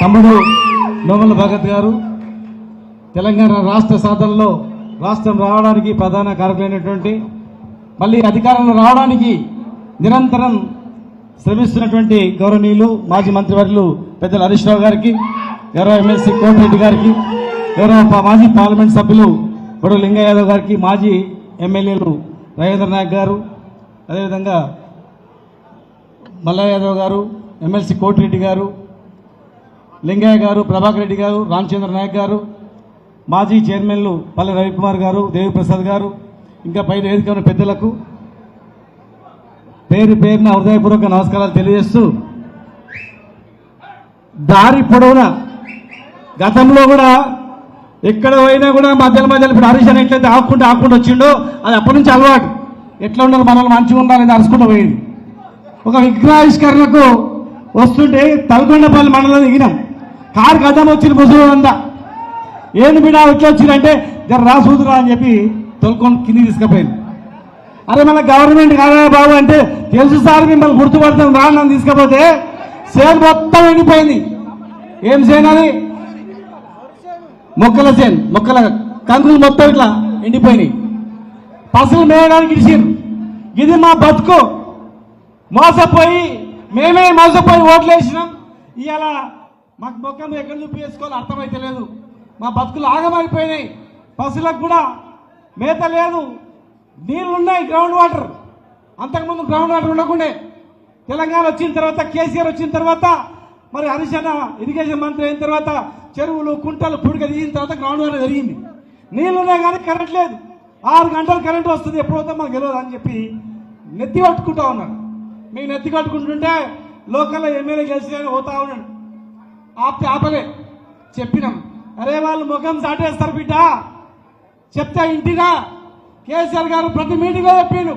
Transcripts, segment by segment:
తమ్ముడు నోముల భగత్ గారు తెలంగాణ రాష్ట్ర సాధనలో రాష్ట్రం రావడానికి ప్రధాన కారకులైనటువంటి మళ్ళీ అధికారంలో రావడానికి నిరంతరం శ్రమిస్తున్నటువంటి గౌరవనీయులు మాజీ మంత్రివర్యులు పెద్దల హరీష్ రావు గారికి, గౌరవ ఎమ్మెల్సీ కోటిరెడ్డి గారికి, గౌరవ మాజీ పార్లమెంట్ సభ్యులు గొడవ లింగయ్య యాదవ్ గారికి, మాజీ ఎమ్మెల్యేలు రాజేంద్ర నాయక్ గారు, అదేవిధంగా మల్లయ్య యాదవ్ గారు, ఎమ్మెల్సీ కోటిరెడ్డి గారు, లింగయ్య గారు, ప్రభాకర్ రెడ్డి గారు, రామచంద్ర నాయక్ గారు, మాజీ చైర్మన్లు పల్లె రవికుమార్ గారు, దేవిప్రసాద్ గారు, ఇంకా పై వేదిక ఉన్న పెద్దలకు పేరు పేరున హృదయపూర్వక నమస్కారాలు తెలియజేస్తూ, దారి పొడవునా గతంలో కూడా ఎక్కడ పోయినా కూడా మధ్యలో ఇప్పుడు హరీష్ అని ఎట్లయితే ఆకుంటూ వచ్చిండో అది అప్పటి నుంచి అలవాటు. ఎట్లా ఉన్నారు మనల్ని మంచిగా ఉండాలని అరుచుకుంటూ పోయింది. ఒక విగ్రహావిష్కరణకు వస్తుంటే తలకొండపల్లి మండలం దిగినాం. కారు గతం వచ్చిన ముసలు అందా ఏంది బిడ్డ ఎట్లా వచ్చిందంటే జర రాసూదురా అని చెప్పి తొలుకొని కింది తీసుకుపోయింది. అరే మన గవర్నమెంట్ కాదా బాబు అంటే తెలుసు సార్ మిమ్మల్ని గుర్తుపడతాం రా నన్ను తీసుకపోతే సేన్ మొత్తం ఎండిపోయింది. ఏం సేన్ అది? మొక్కల సేన్, మొక్కల కంకులు మొత్తం ఇట్లా ఎండిపోయినాయి. పసులు మేయడానికి ఇడిచారు. ఇది మా బతుకు. మేమే మోసపోయి ఓట్లు వేసినాం. ఇవాళ మాకు మొక్కం ఎక్కడ చూపి వేసుకోవాలో అర్థమైతే లేదు. మా బతుకులు ఆగమైపోయినాయి. పశువులకు కూడా మేత లేదు, నీళ్లున్నాయి, గ్రౌండ్ వాటర్. అంతకుముందు గ్రౌండ్ వాటర్ ఉండకుండే. తెలంగాణ వచ్చిన తర్వాత, కేసీఆర్ వచ్చిన తర్వాత, మరి హరీష్ అన్న ఇరిగేషన్ మంత్రి అయిన తర్వాత చెరువులు కుంటలు పుడిక తీసిన తర్వాత గ్రౌండ్ వాటర్ జరిగింది. నీళ్లున్నాయి కానీ కరెంట్ లేదు. 6 గంటలు కరెంట్ వస్తుంది, ఎప్పుడైతే మాకు తెలియదు అని చెప్పి నెత్తి కట్టుకుంటా ఉన్నాడు. మీకు నెత్తి కట్టుకుంటుంటే లోకల్లో ఎమ్మెల్యే గెలిచి పోతా ఉన్నాడు. ఆపలే. చెప్పినాం, అరే వాళ్ళు ముఖం సాటేస్తారు బిడ్డ, చెప్తే ఇంటిగా కేసీఆర్ గారు ప్రతి మీటింగ్లో చెప్పిండు.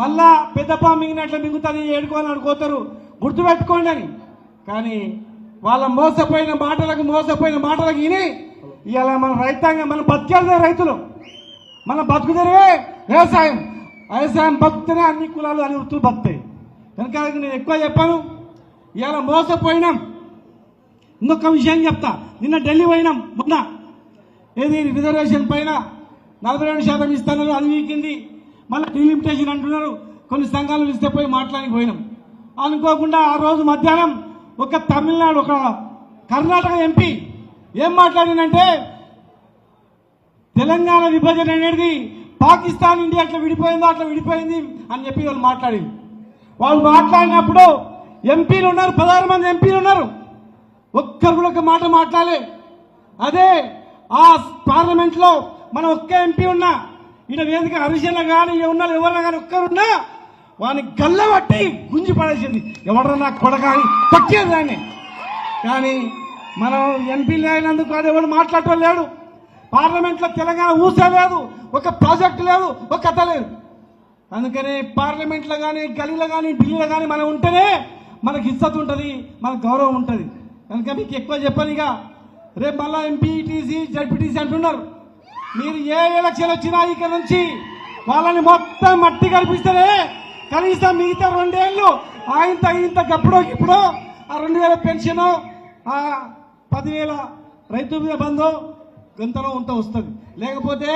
మళ్ళా పెద్దప్ప మింగినట్లు మింగుతుంది, ఏడుకోవాలని అనుకోతారు, గుర్తుపెట్టుకోండి అని. కానీ వాళ్ళ మోసపోయిన మాటలకు విని ఇవాళ మన రైతాంగం, మన బతికేదే రైతులు, మన బతుకుదరే వ్యవసాయం బతుకుతేనే అన్ని కులాలు అన్ని వృత్తులు బతుకుతాయి. కనుక నేను ఎక్కువ చెప్పాను. ఇవాళ మోసపోయినాం. ఇంకొక విషయం చెప్తా. నిన్న ఢిల్లీ పోయినాం. మొన్న ఏది రిజర్వేషన్ పైన 42% ఇస్తున్నారు, అది వీకింది. మళ్ళీ డిలిమిటేషన్ అంటున్నారు. కొన్ని సంఘాలు ఇస్తే పోయి మాట్లాడానికి పోయినాం. అనుకోకుండా ఆ రోజు మధ్యాహ్నం ఒక తమిళనాడు, ఒక కర్ణాటక ఎంపీ ఏం మాట్లాడిందంటే తెలంగాణ విభజన అనేది పాకిస్తాన్ ఇండియా అట్లా విడిపోయింది అని చెప్పి వాళ్ళు మాట్లాడింది. వాళ్ళు మాట్లాడినప్పుడు ఎంపీలు ఉన్నారు, 16 మంది ఎంపీలు ఉన్నారు. ఒక్కరు కూడా ఒక మాట మాట్లాడలే. అదే ఆ పార్లమెంట్లో మనం ఒక్క ఎంపీ ఉన్నా, ఈయన వేదిక హరీషన్లో కానీ ఉన్నారు ఎవరన్నా కానీ ఒక్కరున్నా వాడిని గల్లబట్టి గుంజి పడేసింది. ఎవడన్నా నాకు కొడకాని తొక్కేది దాన్ని. కానీ మనం ఎంపీలు అయినందుకు అది ఎవరు మాట్లాడటం లేడు. పార్లమెంట్లో తెలంగాణ ఊసే లేదు, ఒక ప్రాజెక్టు లేదు, ఒక కథ లేదు. అందుకని పార్లమెంట్లో కానీ గలీలో కానీ ఢిల్లీలో కానీ మనం ఉంటేనే మనకి ఇజ్జత్ ఉంటుంది, మనకు గౌరవం ఉంటుంది. కనుక మీకు ఎక్కువ చెప్పాను. ఇక రేపు మళ్ళా ఎంపీటీసీ జడ్పీటీసీ అంటున్నారు. మీరు ఏ ఎలక్షన్ వచ్చినా ఇక్కడ నుంచి వాళ్ళని మొత్తం మట్టి కనిపిస్తేనే కనీసం మిగతా 2 ఏళ్ళు ఇంత గప్పుడో ఇప్పుడు ఆ 2000 పెన్షన్, ఆ 10,000 రైతు మీద బంధు గంతలో ఉంట వస్తుంది. లేకపోతే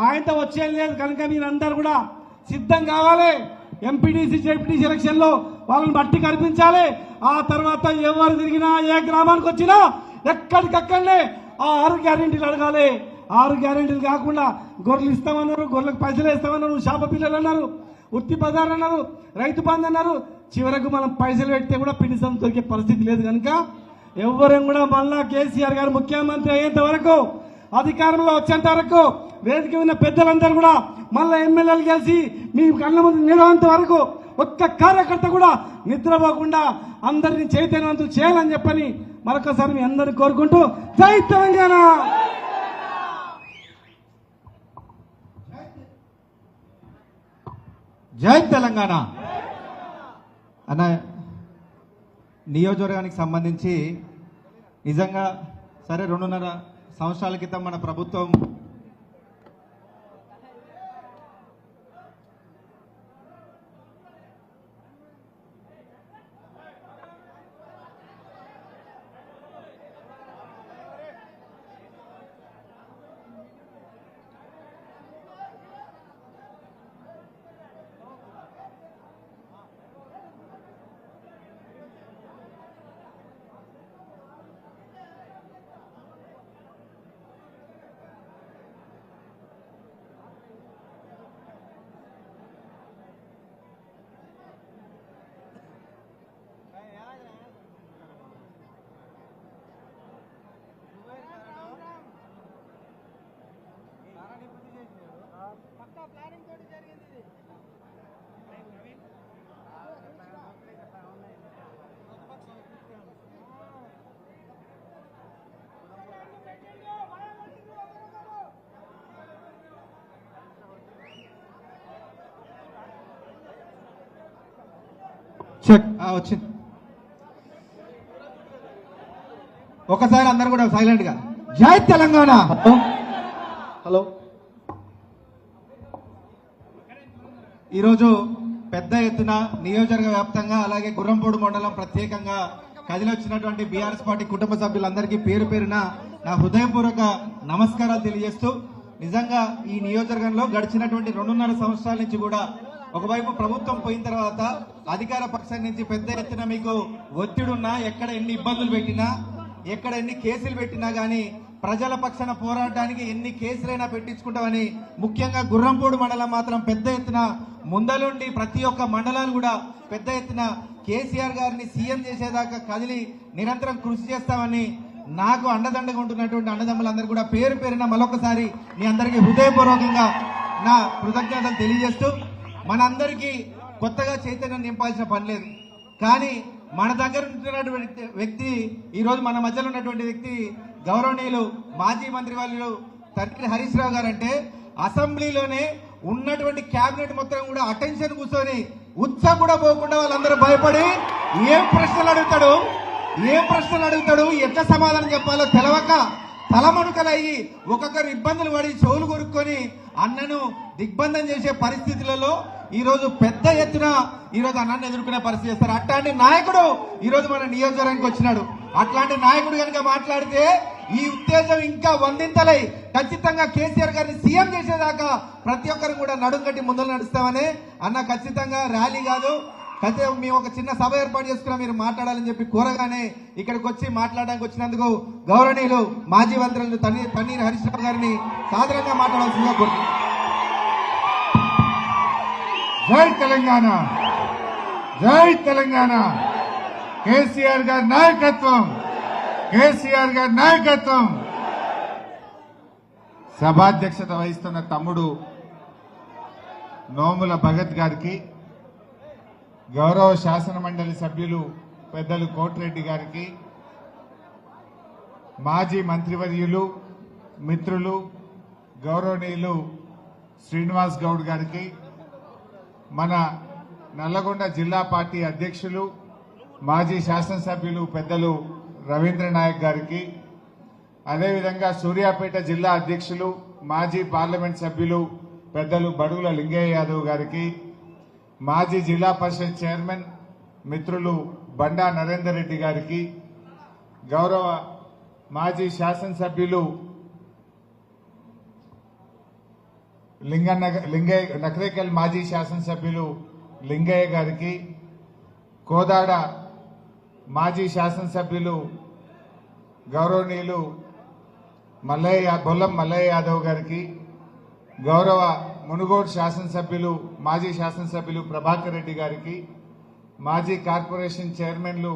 ఆయనతో వచ్చేది లేదు. కనుక మీరందరూ కూడా సిద్ధం కావాలి. ఎంపీటీసీ జడ్పీటీసీ ఎలక్షన్లో వాళ్ళని బట్టి కనిపించాలి. ఆ తర్వాత ఎవరు తిరిగినా, ఏ గ్రామానికి వచ్చినా ఎక్కడికక్కడనే ఆ 6 గ్యారెంటీలు అడగాలి. 6 గ్యారెంటీలు కాకుండా గొర్రెలు ఇస్తామన్నారు, గొర్రెలకు పైసలు ఇస్తామన్నారు, చేప పిల్లలు అన్నారు, ఉత్తి బజార్ అన్నారు, రైతు బంధు అన్నారు. చివరకు మనం పైసలు పెడితే కూడా పిండిసం దొరికే పరిస్థితి లేదు. కనుక ఎవరం కూడా మళ్ళా కేసీఆర్ గారు ముఖ్యమంత్రి అయ్యేంత వరకు, అధికారంలో వచ్చేంత వరకు, వేదిక ఉన్న పెద్దలందరూ కూడా మళ్ళా ఎమ్మెల్యేలు కలిసి మీ కళ్ళ ముందు నిలవంత వరకు ఒక్క కార్యకర్త కూడా నిద్రపోకుండా అందరినీ చైతన్యవంతులు చేయాలని చెప్పని మరొకసారి మీ అందరినీ కోరుకుంటూ జై తెలంగాణ. జై తెలంగాణ అన్న. నియోజకవర్గానికి సంబంధించి నిజంగా సరే 2.5 సంవత్సరాల క్రితం మన ప్రభుత్వం చెక్. వచ్చింది. ఒకసారి అందరు కూడా సైలెంట్ గా జై తెలంగాణ. హలో. ఈరోజు పెద్ద ఎత్తున నియోజకవర్గ వ్యాప్తంగా అలాగే గుర్రంపోడు మండలం ప్రత్యేకంగా కదిలొచ్చినటువంటి బీఆర్ఎస్ పార్టీ కుటుంబ సభ్యులందరికీ పేరు పేరున నా హృదయపూర్వక నమస్కారాలు తెలియజేస్తూ, నిజంగా ఈ నియోజకవర్గంలో గడిచినటువంటి 2.5 సంవత్సరాల నుంచి కూడా ఒకవైపు ప్రభుత్వం పోయిన తర్వాత అధికార పక్షం నుంచి పెద్ద ఎత్తున మీకు ఒత్తిడున్నా, ఎక్కడ ఎన్ని ఇబ్బందులు పెట్టినా, ఎక్కడ ఎన్ని కేసులు పెట్టినా గానీ ప్రజల పక్షాన పోరాడడానికి ఎన్ని కేసులైనా పెట్టించుకుంటామని, ముఖ్యంగా గుర్రంపోడు మండలం మాత్రం పెద్ద ఎత్తున ముందలుండి ప్రతి ఒక్క మండలాలు కూడా పెద్ద ఎత్తున కేసీఆర్ గారిని సీఎం చేసేదాకా కదిలి నిరంతరం కృషి చేస్తామని నాకు అండదండగా ఉంటున్నటువంటి అన్నదమ్ములందరూ కూడా పేరు పేరున మరొకసారి మీ అందరికీ హృదయపూర్వకంగా నా కృతజ్ఞతలు తెలియజేస్తూ, మనందరికీ కొత్తగా చైతన్యం నింపాల్సిన పని లేదు. కానీ మన దగ్గర ఉంటున్నటువంటి వ్యక్తి, ఈరోజు మన మధ్యలో ఉన్నటువంటి వ్యక్తి గౌరవనీయులు మాజీ మంత్రి వాళ్ళు తండ్రి హరీష్ రావు గారు అంటే, అసెంబ్లీలోనే ఉన్నటువంటి కేబినెట్ మొత్తం కూడా అటెన్షన్ కూర్చొని ఉత్సాహం కూడా పోకుండా వాళ్ళందరూ భయపడి ఏం ప్రశ్నలు అడుగుతాడు, ఎట్లా సమాధానం చెప్పాలో తెలవక తలమణుకలయ్యి ఒక్కొక్కరు ఇబ్బందులు పడి చెవులు కొరుక్కొని అన్నను దిగ్బంధం చేసే పరిస్థితులలో ఈరోజు పెద్ద ఎత్తున ఈరోజు అన్నాన్ని ఎదుర్కొనే పరిస్థితి చేస్తారు. అట్లాంటి నాయకుడు ఈరోజు మన నియోజకవర్గానికి వచ్చినాడు. అట్లాంటి నాయకుడు కనుక మాట్లాడితే ఈ ఉత్తేజం ఇంకా వందింతలై ఖచ్చితంగా కేసీఆర్ గారిని సీఎం చేసేదాకా ప్రతి ఒక్కరు కూడా నడుం కట్టి ముందలు నడుస్తామని అన్న. ఖచ్చితంగా ర్యాలీ కాదు, ఖచ్చితంగా మేము ఒక చిన్న సభ ఏర్పాటు చేసుకున్నా మీరు మాట్లాడాలని చెప్పి కోరగానే ఇక్కడికి వచ్చి మాట్లాడడానికి వచ్చినందుకు గౌరవనీయులు మాజీ మంత్రులు తన్నీరు హరీష్ రావు గారిని సాధారణంగా మాట్లాడాల్సిందిగా కోరుతున్నాను. జై తెలంగాణ, జై తెలంగాణ. కేసీఆర్ గారి నాయకత్వం, కేసీఆర్ గారి నాయకత్వం. సభాధ్యక్షత వహిస్తున్న తమ్ముడు నోముల భగత్ గారికి, గౌరవ శాసన మండలి సభ్యులు పెద్దలు కోటిరెడ్డి గారికి, మాజీ మంత్రివర్యులు మిత్రులు గౌరవనీయులు శ్రీనివాస్ గౌడ్ గారికి, మన నల్లగొండ జిల్లా పార్టీ అధ్యక్షులు మాజీ శాసనసభ్యులు పెద్దలు రవీంద్ర నాయక్ గారికి, అదేవిధంగా సూర్యాపేట జిల్లా అధ్యక్షులు మాజీ పార్లమెంట్ సభ్యులు పెద్దలు బడుగుల లింగయ్య యాదవ్ గారికి, మాజీ జిల్లా పరిషత్ చైర్మన్ మిత్రులు బండా నరేందర్ రెడ్డి గారికి, గౌరవ మాజీ శాసనసభ్యులు నకరేకల్ మాజీ శాసనసభ్యులు లింగయ్య గారికి, కోదాడ మాజీ శాసనసభ్యులు గౌరవనీయులు బొల్లం మల్లయ్య యాదవ్ గారికి, గౌరవ మునుగోడు మాజీ శాసనసభ్యులు ప్రభాకర్ రెడ్డి గారికి, మాజీ కార్పొరేషన్ చైర్మన్లు